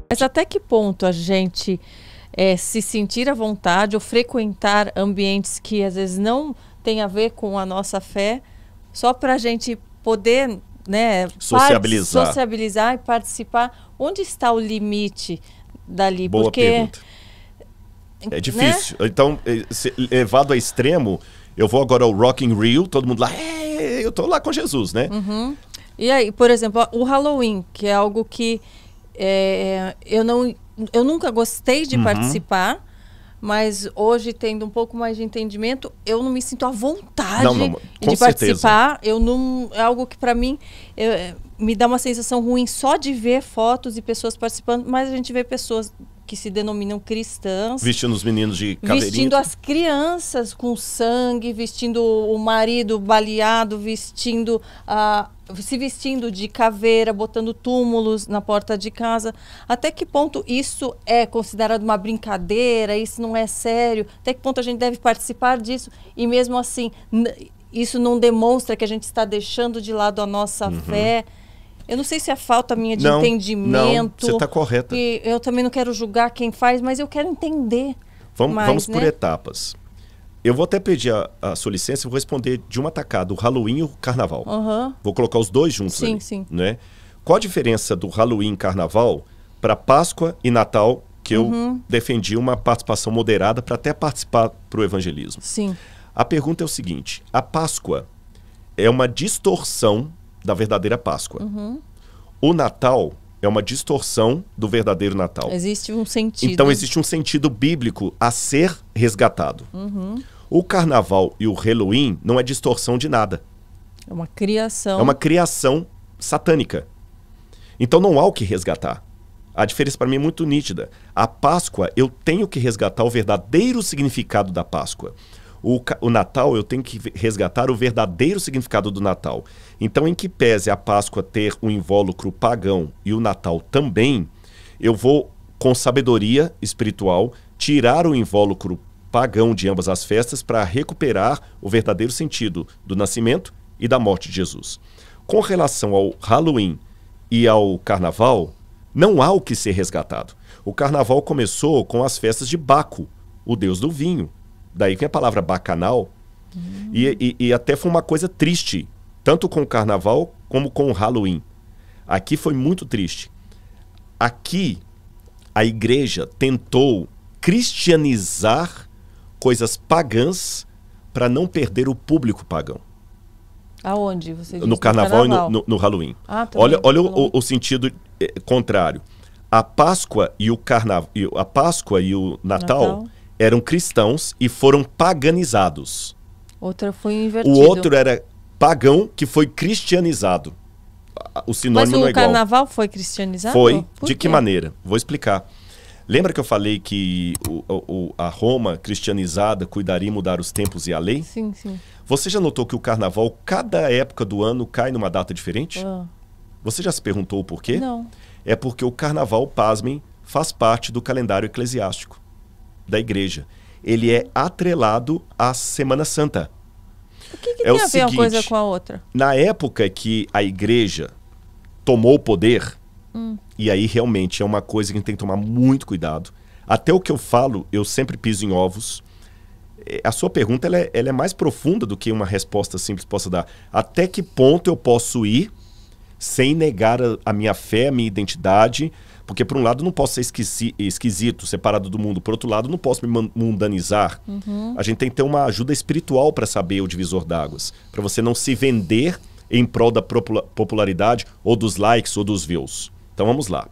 Mas até que ponto a gente se sentir à vontade ou frequentar ambientes que às vezes não tem a ver com a nossa fé, só para a gente poder, né, sociabilizar e participar? Onde está o limite dali? Boa pergunta. É difícil. Né? Então, levado a extremo, eu vou agora ao Rock in Rio, todo mundo lá, eu tô lá com Jesus, né? Uhum. E aí, por exemplo, o Halloween, que é algo que eu nunca gostei de participar, mas hoje, tendo um pouco mais de entendimento, eu não me sinto à vontade de participar. É algo que, para mim, me dá uma sensação ruim só de ver fotos e pessoas participando, mas a gente vê pessoas que se denominam cristãs. Vestindo os meninos de caveirinha. Vestindo as crianças com sangue, vestindo o marido baleado, se vestindo de caveira, botando túmulos na porta de casa. Até que ponto isso é considerado uma brincadeira, isso não é sério? Até que ponto a gente deve participar disso? E mesmo assim, isso não demonstra que a gente está deixando de lado a nossa fé? Eu não sei se é falta minha de entendimento. Não, você está correta. Eu também não quero julgar quem faz, mas eu quero entender. Vamos por etapas. Eu vou até pedir a sua licença e vou responder de uma tacada, o Halloween e o Carnaval. Vou colocar os dois juntos ali. Sim. Né? Qual a diferença do Halloween e Carnaval para Páscoa e Natal, que eu defendi uma participação moderada para até participar para o evangelismo? Sim. A pergunta é o seguinte: a Páscoa é uma distorção da verdadeira Páscoa. O Natal é uma distorção do verdadeiro Natal. Existe um sentido. Então existe um sentido bíblico a ser resgatado. O Carnaval e o Halloween não é distorção de nada. É uma criação. É uma criação satânica. Então não há o que resgatar. A diferença para mim é muito nítida. A Páscoa, eu tenho que resgatar o verdadeiro significado da Páscoa. O Natal, eu tenho que resgatar o verdadeiro significado do Natal. Então, em que pese a Páscoa ter um invólucro pagão e o Natal também, eu vou, com sabedoria espiritual, tirar o invólucro pagão de ambas as festas para recuperar o verdadeiro sentido do nascimento e da morte de Jesus. Com relação ao Halloween e ao Carnaval, não há o que ser resgatado. O Carnaval começou com as festas de Baco, o deus do vinho. Daí vem a palavra bacanal. E até foi uma coisa triste, tanto com o Carnaval como com o Halloween. Aqui foi muito triste. Aqui, a igreja tentou cristianizar coisas pagãs para não perder o público pagão. Aonde? Você disse? No Carnaval e no Halloween. Olha o sentido contrário. A Páscoa e o Natal eram cristãos e foram paganizados. Outra foi invertido. O outro era pagão que foi cristianizado. O sinônimo não é igual. Mas o Carnaval foi cristianizado? Foi. De que maneira? Vou explicar. Lembra que eu falei que a Roma cristianizada cuidaria em mudar os tempos e a lei? Sim, sim. Você já notou que o Carnaval, cada época do ano, cai numa data diferente? Você já se perguntou o porquê? Não. É porque o Carnaval, pasmem, faz parte do calendário eclesiástico da igreja. Ele é atrelado à Semana Santa. O que tem a ver uma coisa com a outra? Na época que a igreja tomou o poder, e aí realmente é uma coisa que a gente tem que tomar muito cuidado. Até o que eu falo, eu sempre piso em ovos. A sua pergunta ela é mais profunda do que uma resposta simples possa dar. Até que ponto eu posso ir sem negar a minha fé, a minha identidade? Porque, por um lado, não posso ser esquisito, separado do mundo. Por outro lado, não posso me mundanizar. A gente tem que ter uma ajuda espiritual para saber o divisor d'águas. Para você não se vender em prol da popularidade, ou dos likes, ou dos views. Então, vamos lá.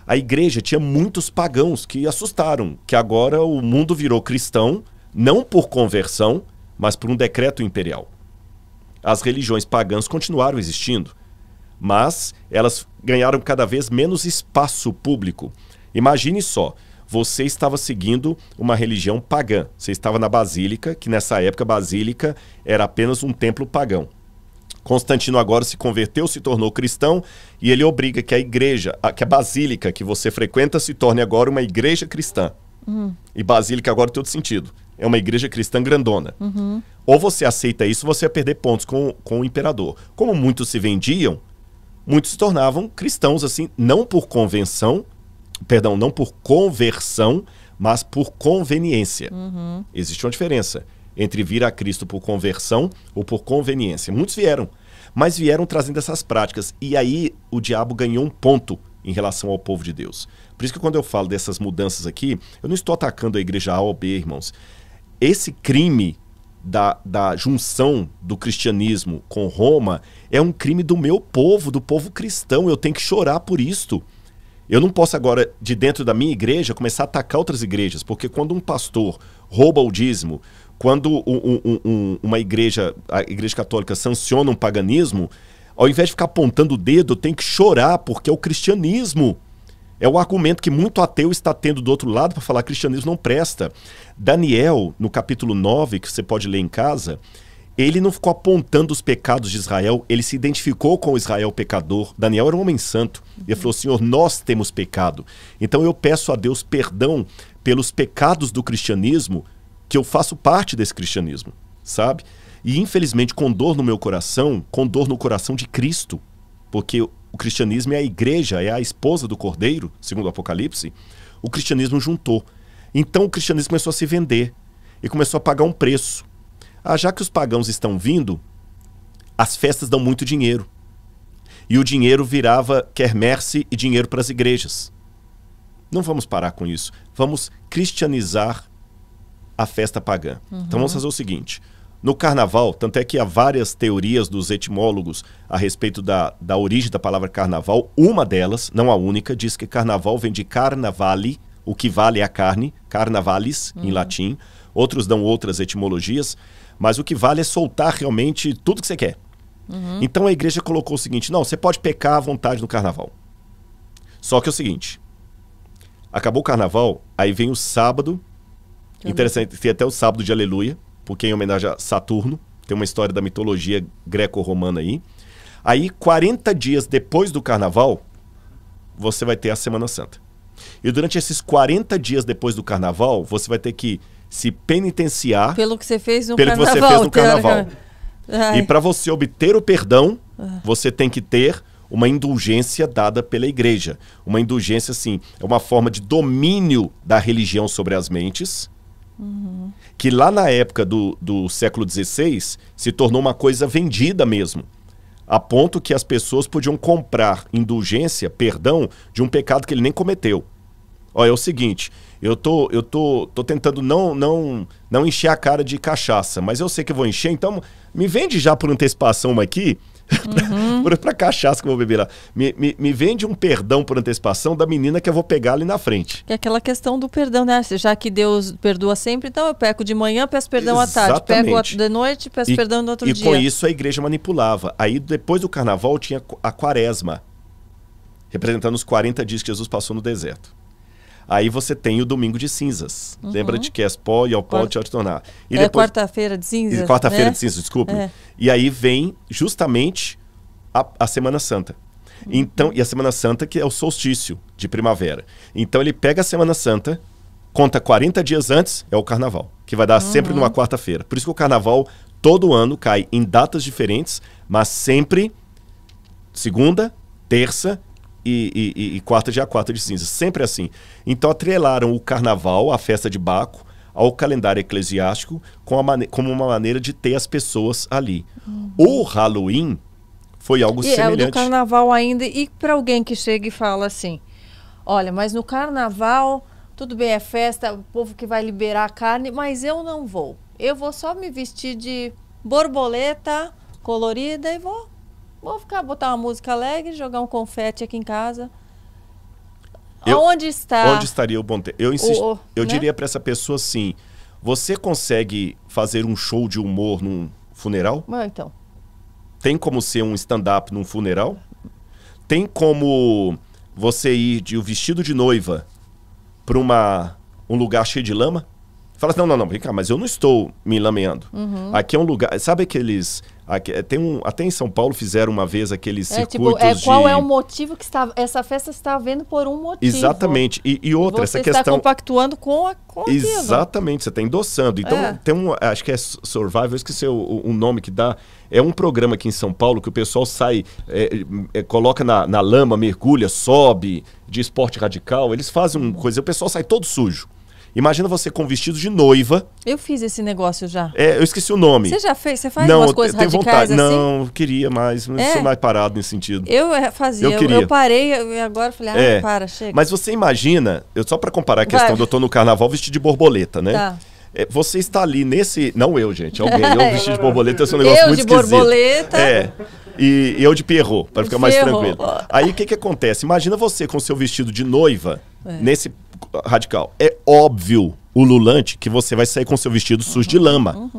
A igreja tinha muitos pagãos que assustaram. Que agora o mundo virou cristão, não por conversão, mas por um decreto imperial. As religiões pagãs continuaram existindo, mas elas ganharam cada vez menos espaço público. Imagine só, você estava seguindo uma religião pagã. Você estava na Basílica, que nessa época a Basílica era apenas um templo pagão. Constantino agora se converteu, se tornou cristão, e ele obriga que a igreja, que a Basílica que você frequenta se torne agora uma igreja cristã. E Basílica agora tem todo sentido. É uma igreja cristã grandona. Ou você aceita isso, você vai perder pontos com o imperador. Como muitos se vendiam, muitos se tornavam cristãos, assim, não por convenção, Perdão, não por conversão, mas por conveniência. Existe uma diferença entre vir a Cristo por conversão ou por conveniência. Muitos vieram, mas vieram trazendo essas práticas. E aí o diabo ganhou um ponto em relação ao povo de Deus. Por isso que quando eu falo dessas mudanças aqui, eu não estou atacando a igreja A ou B, irmãos. Esse crime da junção do cristianismo com Roma é um crime do meu povo, do povo cristão. Eu tenho que chorar por isto. Eu não posso agora, de dentro da minha igreja, começar a atacar outras igrejas, porque quando um pastor rouba o dízimo, quando uma igreja, a igreja católica, sanciona um paganismo, ao invés de ficar apontando o dedo, eu tenho que chorar, porque é o cristianismo. É o argumento que muito ateu está tendo do outro lado para falar que cristianismo não presta. Daniel, no capítulo 9, que você pode ler em casa, ele não ficou apontando os pecados de Israel, ele se identificou com o Israel pecador. Daniel era um homem santo. Ele falou, Senhor, nós temos pecado. Então eu peço a Deus perdão pelos pecados do cristianismo, que eu faço parte desse cristianismo, sabe? E infelizmente, com dor no meu coração, com dor no coração de Cristo, porque o cristianismo é a igreja, é a esposa do Cordeiro, segundo o Apocalipse, o cristianismo juntou. Então o cristianismo começou a se vender e começou a pagar um preço. Já que os pagãos estão vindo, as festas dão muito dinheiro. E o dinheiro virava quermesse e dinheiro para as igrejas. Não vamos parar com isso. Vamos cristianizar a festa pagã. Então vamos fazer o seguinte. No carnaval, tanto é que há várias teorias dos etimólogos a respeito da origem da palavra carnaval. Uma delas, não a única, diz que carnaval vem de carnavale, o que vale é a carne, carnavalis em latim. Outros dão outras etimologias, mas o que vale é soltar realmente tudo que você quer. Então a igreja colocou o seguinte, não, você pode pecar à vontade no carnaval. Só que é o seguinte, acabou o carnaval, aí vem o sábado, interessante, tem até o sábado de aleluia, porque em homenagem a Saturno, tem uma história da mitologia greco-romana aí. Aí, 40 dias depois do carnaval, você vai ter a Semana Santa. E durante esses 40 dias depois do carnaval, você vai ter que se penitenciar pelo que você fez no carnaval. Pelo que você fez no carnaval. E para você obter o perdão, você tem que ter uma indulgência dada pela igreja. Uma indulgência, assim, é uma forma de domínio da religião sobre as mentes, que lá na época do século XVI se tornou uma coisa vendida mesmo, a ponto que as pessoas podiam comprar indulgência, perdão, de um pecado que ele nem cometeu. Olha, é o seguinte, eu tô tentando não encher a cara de cachaça, mas eu sei que eu vou encher, então me vende já por antecipação uma aqui, pra cachaça que eu vou beber lá. Me vende um perdão por antecipação da menina que eu vou pegar ali na frente. Que é aquela questão do perdão, né? Já que Deus perdoa sempre, então eu peco de manhã, peço perdão à tarde. Peco de noite, peço perdão no outro dia. E com isso a igreja manipulava. Aí depois do carnaval tinha a quaresma, representando os 40 dias que Jesus passou no deserto. Aí você tem o domingo de cinzas. Lembra de que és pó e ao pó te tornar. E depois, quarta-feira de cinzas. Quarta-feira né? de cinzas, desculpe. E aí vem justamente a Semana Santa. Então, e a Semana Santa que é o solstício de primavera. Então ele pega a Semana Santa, conta 40 dias antes, é o carnaval. Que vai dar sempre numa quarta-feira. Por isso que o carnaval todo ano cai em datas diferentes, mas sempre segunda, terça e quarta, dia 4 de cinza, sempre assim. Então atrelaram o carnaval, a festa de Baco, ao calendário eclesiástico como uma maneira de ter as pessoas ali. O Halloween foi algo semelhante. É o do carnaval ainda, e para alguém que chega e fala assim, olha, mas no carnaval, tudo bem, é festa, o povo que vai liberar a carne, mas eu não vou. Eu vou só me vestir de borboleta colorida e vou botar uma música alegre, jogar um confete aqui em casa. Onde estaria o bom tempo? Eu diria para essa pessoa assim, você consegue fazer um show de humor num funeral? Então. Tem como ser um stand-up num funeral? Tem como você ir de vestido de noiva para um lugar cheio de lama? Fala assim, não, vem cá, mas eu não estou me lameando. Aqui é um lugar, sabe Até em São Paulo fizeram uma vez aqueles circuitos qual é o motivo que essa festa está havendo por um motivo. Exatamente. E outra, essa questão... Você está compactuando com aquilo. Exatamente, você está endossando. Então, tem acho que é Survival, eu esqueci o nome que dá. É um programa aqui em São Paulo que o pessoal sai, coloca na lama, mergulha, sobe, de esporte radical. Eles fazem uma coisa, o pessoal sai todo sujo. Imagina você com vestido de noiva. Eu fiz esse negócio já. Eu esqueci o nome. Você já fez? Você faz umas coisas radicais assim? Não, queria mais. Mas sou mais parado nesse sentido. Eu fazia. Eu parei e agora falei, para, chega. Mas você imagina, só para comparar a questão eu tô no carnaval vestido de borboleta, né? Tá. Você está ali nesse... Não eu, gente. Alguém. Eu vestido de borboleta, esse é um negócio muito esquisito. Eu de borboleta. E eu de Pierrot, para ficar mais tranquilo. Aí o que acontece? Imagina você com seu vestido de noiva, nesse radical. É óbvio, ululante, que você vai sair com seu vestido sujo de lama.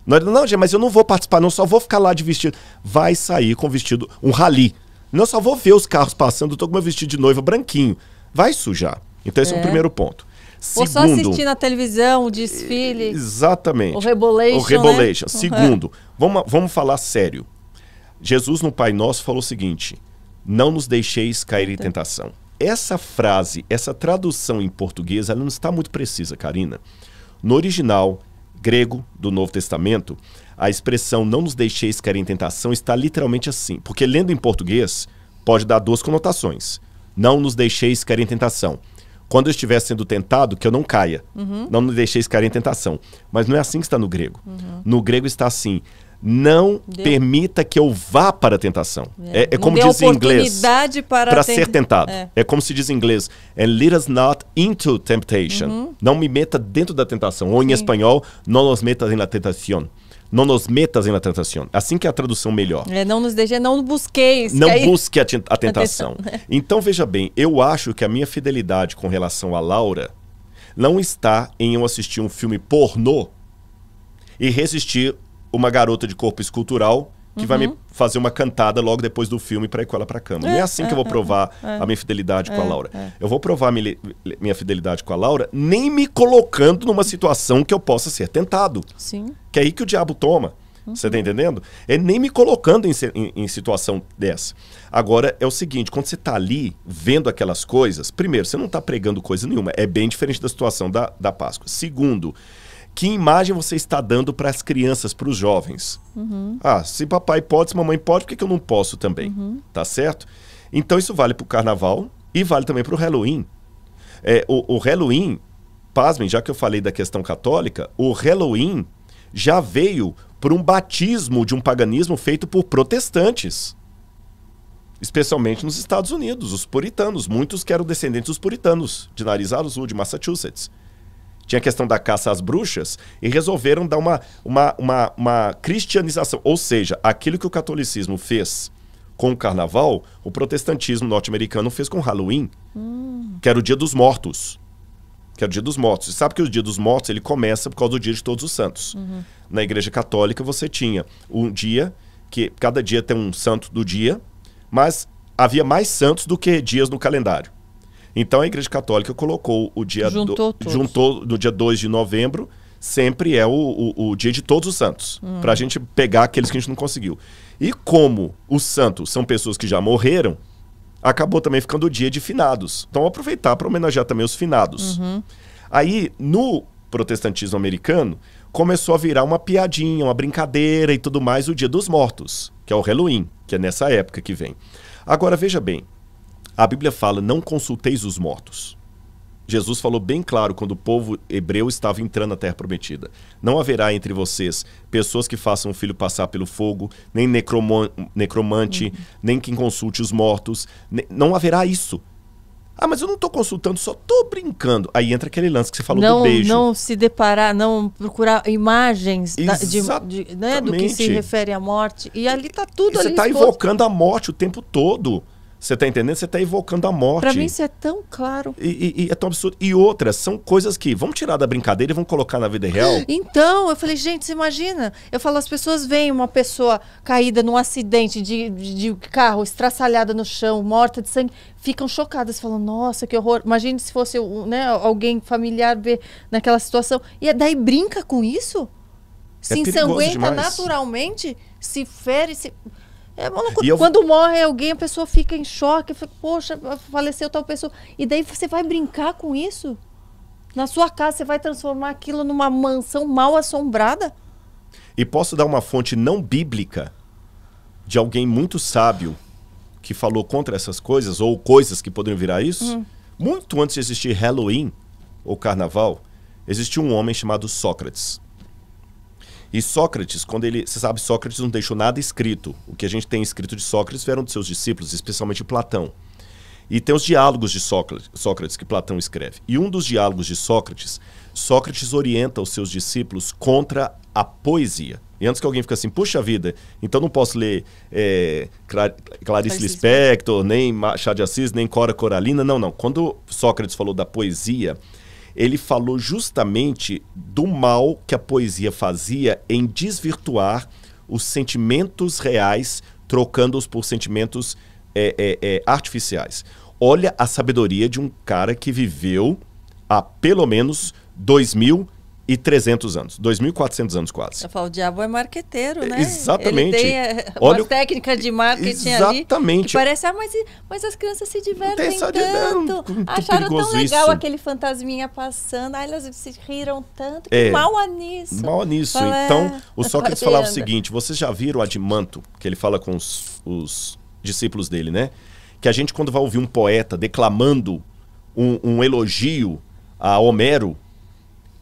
Não, gente, mas eu não vou participar, não, só vou ficar lá de vestido. Vai sair com vestido, um rally. Não, só vou ver os carros passando, eu tô com meu vestido de noiva branquinho. Vai sujar. Então esse é o primeiro ponto. Vou só assistir na televisão o desfile. Exatamente. O Rebolation. Né? Segundo, vamos falar sério. Jesus no Pai Nosso falou o seguinte: não nos deixeis cair em tentação. Essa frase, essa tradução em português, ela não está muito precisa, Karina. No original grego do Novo Testamento, a expressão não nos deixeis cair em tentação está literalmente assim. Porque lendo em português, pode dar duas conotações. Não nos deixeis cair em tentação. Quando eu estiver sendo tentado, que eu não caia. Não nos deixeis cair em tentação. Mas não é assim que está no grego. No grego está assim: não permita que eu vá para a tentação. É como diz em inglês, para ser tentado. É como se diz em inglês, and lead us not into temptation. Não me meta dentro da tentação. Ou em espanhol, não nos metas em la tentación. Não nos metas em la tentación. Assim que é a tradução melhor. Não nos deixe, não busqueis. Não busque a tentação. Então, veja bem, eu acho que a minha fidelidade com relação a Laura não está em eu assistir um filme pornô e resistir uma garota de corpo escultural que vai me fazer uma cantada logo depois do filme para ir com ela para cama. Não é assim que eu vou provar a minha fidelidade com a Laura. Eu vou provar minha fidelidade com a Laura nem me colocando numa situação que eu possa ser tentado. Sim. Que é aí que o diabo toma. Você tá entendendo? É nem me colocando em situação dessa. Agora, é o seguinte, quando você tá ali vendo aquelas coisas, primeiro, você não tá pregando coisa nenhuma. É bem diferente da situação da Páscoa. Segundo, que imagem você está dando para as crianças, para os jovens? Se papai pode, se mamãe pode, por que eu não posso também? Tá certo? Então isso vale para o carnaval e vale também para o Halloween. O Halloween, pasmem, já que eu falei da questão católica, o Halloween já veio por um batismo de um paganismo feito por protestantes. Especialmente nos Estados Unidos, os puritanos. Muitos que eram descendentes dos puritanos, de nariz azul, de Massachusetts. Tinha a questão da caça às bruxas e resolveram dar uma cristianização. Ou seja, aquilo que o catolicismo fez com o carnaval, o protestantismo norte-americano fez com o Halloween, que era o Dia dos Mortos. Que era o Dia dos Mortos. Você sabe que o Dia dos Mortos ele começa por causa do Dia de Todos os Santos. Na Igreja Católica você tinha um dia, que cada dia tem um santo do dia, mas havia mais santos do que dias no calendário. Então a Igreja Católica colocou o dia... Juntou no dia 2 de novembro, sempre é o dia de Todos os Santos. Pra gente pegar aqueles que a gente não conseguiu. E como os santos são pessoas que já morreram, acabou também ficando o dia de finados. Então vou aproveitar para homenagear também os finados. Aí, no protestantismo americano, começou a virar uma piadinha, uma brincadeira e tudo mais, o Dia dos Mortos, que é o Halloween, que é nessa época que vem. Agora, veja bem, a Bíblia fala, não consulteis os mortos. Jesus falou bem claro quando o povo hebreu estava entrando na Terra Prometida. Não haverá entre vocês pessoas que façam o filho passar pelo fogo, nem necromante, nem quem consulte os mortos. Não haverá isso. Mas eu não estou consultando, só estou brincando. Aí entra aquele lance que você falou do beijo. Não se deparar, não procurar imagens do que se refere à morte. E ali está tudo ali. Você está invocando a morte o tempo todo. Você tá entendendo? Você tá evocando a morte. Pra mim isso é tão claro. E é tão absurdo. E outras, são coisas que vamos tirar da brincadeira e vamos colocar na vida real. Então, eu falei, gente, você imagina? Eu falo, as pessoas veem uma pessoa caída num acidente de carro, estraçalhada no chão, morta de sangue, ficam chocadas, falam, nossa, que horror. Imagine se fosse alguém familiar ver naquela situação. E daí brinca com isso? Se ensanguenta naturalmente. se fere, se... É uma loucura. Quando morre alguém, a pessoa fica em choque, fica, poxa, faleceu tal pessoa. E daí você vai brincar com isso? Na sua casa, você vai transformar aquilo numa mansão mal assombrada? E posso dar uma fonte não bíblica de alguém muito sábio que falou contra essas coisas, ou coisas que poderiam virar isso? Muito antes de existir Halloween, ou Carnaval, existiu um homem chamado Sócrates. E Sócrates, quando ele... Você sabe, Sócrates não deixou nada escrito. O que a gente tem escrito de Sócrates vieram de seus discípulos, especialmente Platão. E tem os diálogos de Sócrates que Platão escreve. E um dos diálogos de Sócrates, Sócrates orienta os seus discípulos contra a poesia. E antes que alguém fique assim, puxa vida, então não posso ler Clarice Lispector, nem Machado de Assis, nem Cora Coralina. Não, não. Quando Sócrates falou da poesia, ele falou justamente do mal que a poesia fazia em desvirtuar os sentimentos reais, trocando-os por sentimentos artificiais. Olha a sabedoria de um cara que viveu há pelo menos 2.300 anos, 2.400 anos quase. Eu falo, o diabo é marqueteiro, né? Exatamente. Ele tem uma técnica de marketing ali que parece, mas as crianças se divertem tanto, acharam tão legal aquele fantasminha passando, aí elas se riram tanto, que mal há nisso. Mal há nisso. Então, o Sócrates falava o seguinte, vocês já viram o Adimanto, que ele fala com os discípulos dele, né? Que a gente, quando vai ouvir um poeta declamando um elogio a Homero,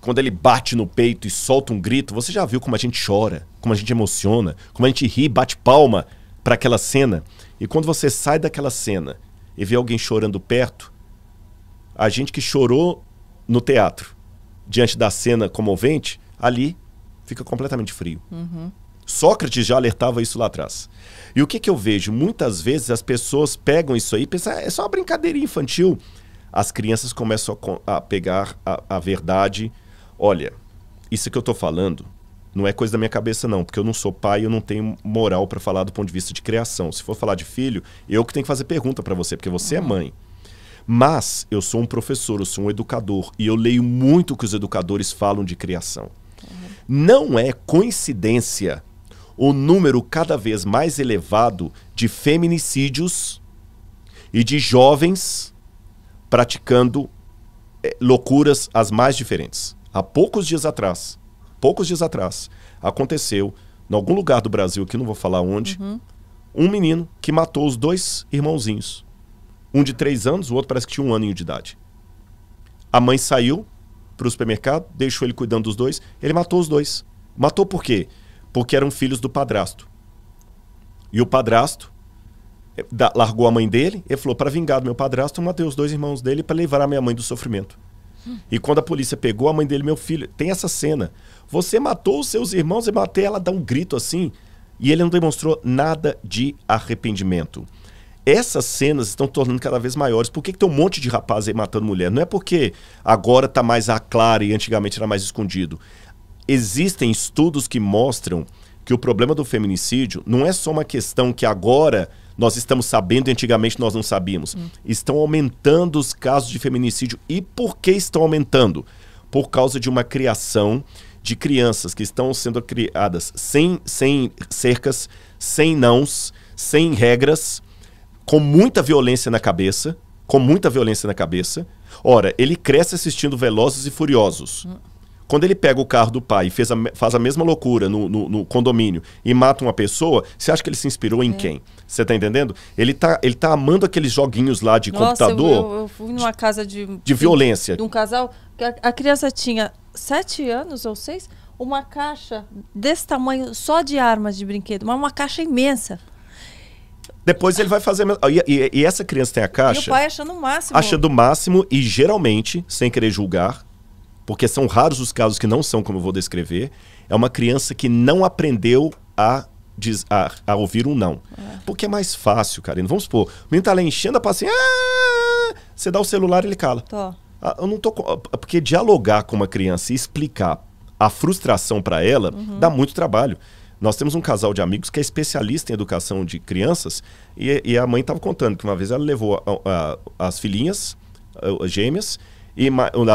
quando ele bate no peito e solta um grito, você já viu como a gente chora, como a gente emociona, como a gente ri, bate palma para aquela cena. E quando você sai daquela cena e vê alguém chorando perto, a gente que chorou no teatro, diante da cena comovente, ali fica completamente frio. Sócrates já alertava isso lá atrás. E o que eu vejo? Muitas vezes as pessoas pegam isso aí e pensam, é só uma brincadeirinha infantil. As crianças começam a pegar a verdade. Olha, isso que eu tô falando não é coisa da minha cabeça não, porque eu não sou pai, eu não tenho moral para falar do ponto de vista de criação. Se for falar de filho, eu que tenho que fazer pergunta para você, porque você é mãe. Mas eu sou um professor, eu sou um educador, e eu leio muito o que os educadores falam de criação. Não é coincidência o número cada vez mais elevado de feminicídios e de jovens praticando loucuras as mais diferentes. Há poucos dias atrás, aconteceu, em algum lugar do Brasil, que não vou falar onde, um menino que matou os 2 irmãozinhos. Um de 3 anos, o outro parece que tinha 1 aninho de idade. A mãe saiu para o supermercado, deixou ele cuidando dos 2, ele matou os 2. Matou por quê? Porque eram filhos do padrasto. E o padrasto largou a mãe dele e falou, para vingar do meu padrasto, eu matei os 2 irmãos dele para livrar a minha mãe do sofrimento. E quando a polícia pegou a mãe dele, meu filho, tem essa cena. Você matou os seus irmãos, e matei, ela dá um grito assim. E ele não demonstrou nada de arrependimento. Essas cenas estão tornando cada vez maiores. Por que tem um monte de rapaz aí matando mulher? Não é porque agora está mais à clara e antigamente era mais escondido. Existem estudos que mostram que o problema do feminicídio não é só uma questão que agora nós estamos sabendo e antigamente nós não sabíamos. Estão aumentando os casos de feminicídio. E por que estão aumentando? Por causa de uma criação de crianças que estão sendo criadas sem cercas, sem nãos, sem regras, com muita violência na cabeça. Ora, ele cresce assistindo Velozes e Furiosos. Quando ele pega o carro do pai e faz a mesma loucura no condomínio e mata uma pessoa, você acha que ele se inspirou em quem? Você tá entendendo? Ele tá amando aqueles joguinhos lá de computador. Eu fui numa casa de violência. De um casal, que a criança tinha 7 anos ou 6, uma caixa desse tamanho só de armas de brinquedo, mas uma caixa imensa. Depois ele vai fazer... E essa criança tem a caixa... E o pai achando o máximo. Achando o máximo e geralmente, sem querer julgar, porque são raros os casos que não são como eu vou descrever, é uma criança que não aprendeu a ouvir um não. Porque é mais fácil, Karina. Vamos supor, o menino tá lá enchendo a paciência, você dá o celular e ele cala. Eu não tô... Porque dialogar com uma criança e explicar a frustração para ela dá muito trabalho. Nós temos um casal de amigos que é especialista em educação de crianças e a mãe estava contando que uma vez ela levou as filhinhas gêmeas, e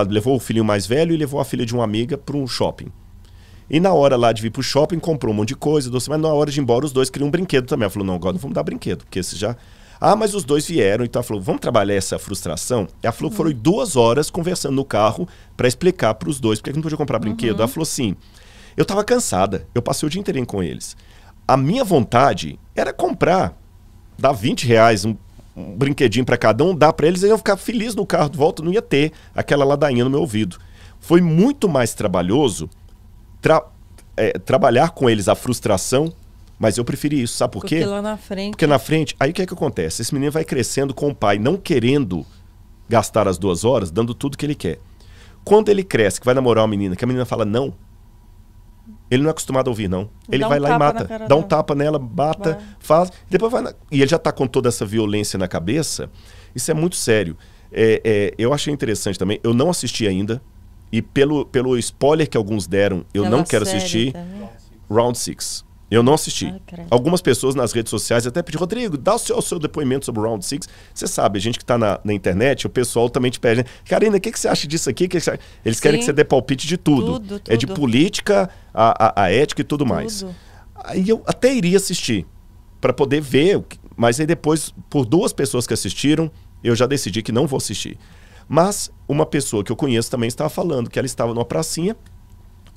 levou o filhinho mais velho e levou a filha de uma amiga para um shopping. E na hora lá de vir pro shopping, comprou um monte de coisa, doce, mas na hora de ir embora, os dois queriam um brinquedo também. Ela falou, não, agora não vamos dar brinquedo, porque esse já... Ah, mas os dois vieram, então ela falou, vamos trabalhar essa frustração? Ela falou que foram 2 horas conversando no carro para explicar para os dois porque não podia comprar brinquedo. Ela falou assim, eu tava cansada, eu passei o dia inteirinho com eles. A minha vontade era comprar, dar R$20, um brinquedinho para cada um, dar para eles, e eu ia ficar feliz no carro de volta, não ia ter aquela ladainha no meu ouvido. Foi muito mais trabalhoso trabalhar com eles a frustração, mas eu preferi isso, sabe por quê? Porque lá na frente... Porque na frente, aí o que é que acontece? Esse menino vai crescendo com o pai não querendo gastar as 2 horas, dando tudo que ele quer. Quando ele cresce, que vai namorar uma menina, que a menina fala não, ele não é acostumado a ouvir não. Ele vai lá e mata, dá um tapa nela, bata, faz, depois vai e ele já está com toda essa violência na cabeça. Isso é muito sério. Eu achei interessante também, eu não assisti ainda, e pelo spoiler que alguns deram, eu não quero assistir Round 6. Eu não assisti. Algumas pessoas nas redes sociais até pediram, Rodrigo, dá o seu depoimento sobre o Round 6. Você sabe, a gente que está na internet, o pessoal também te pede, né? Karina, o que você acha disso aqui? Eles querem que você dê palpite de tudo. Tudo. É de política, a ética e tudo mais. Aí eu até iria assistir, para poder ver, mas aí depois, por 2 pessoas que assistiram, eu já decidi que não vou assistir. Mas uma pessoa que eu conheço também estava falando que ela estava numa pracinha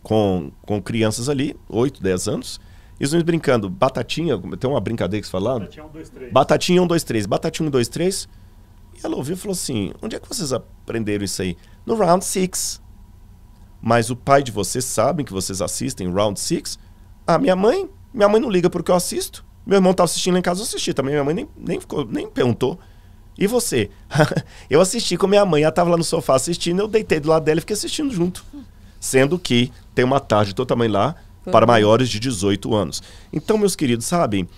com crianças ali, 8, 10 anos, e os meninos brincando, batatinha, tem uma brincadeira que você fala? Batatinha 1, 2, 3. Batatinha 1, 2, 3. Batatinha 1, 2, 3. E ela ouviu e falou assim, onde é que vocês aprenderam isso aí? No Round 6. Mas o pai de vocês sabem que vocês assistem Round 6? Ah, minha mãe não liga porque eu assisto. Meu irmão estava assistindo lá em casa, eu assisti também. Minha mãe nem perguntou. E você? Eu assisti com minha mãe, ela estava lá no sofá assistindo, eu deitei do lado dela e fiquei assistindo junto. Sendo que tem uma tarde toda também lá, para maiores de 18 anos. Então, meus queridos, sabem,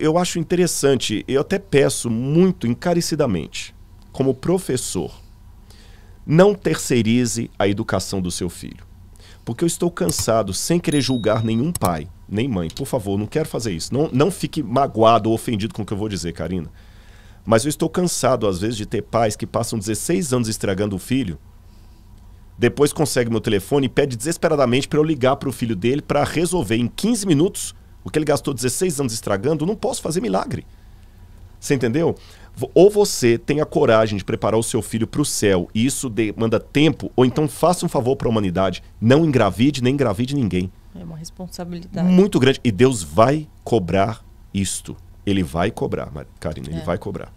eu acho interessante, eu até peço muito encarecidamente, como professor, não terceirize a educação do seu filho. Porque eu estou cansado, sem querer julgar nenhum pai, nem mãe. Por favor, não quero fazer isso. Não fique magoado ou ofendido com o que eu vou dizer, Karina. Mas eu estou cansado, às vezes, de ter pais que passam 16 anos estragando o filho, depois consegue meu telefone e pede desesperadamente para eu ligar para o filho dele para resolver em 15 minutos o que ele gastou 16 anos estragando. Não posso fazer milagre. Você entendeu? Ou você tem a coragem de preparar o seu filho para o céu e isso demanda tempo, ou então faça um favor para a humanidade. Não engravide, nem engravide ninguém. É uma responsabilidade muito grande. E Deus vai cobrar isto. Ele vai cobrar, Karina, ele vai cobrar.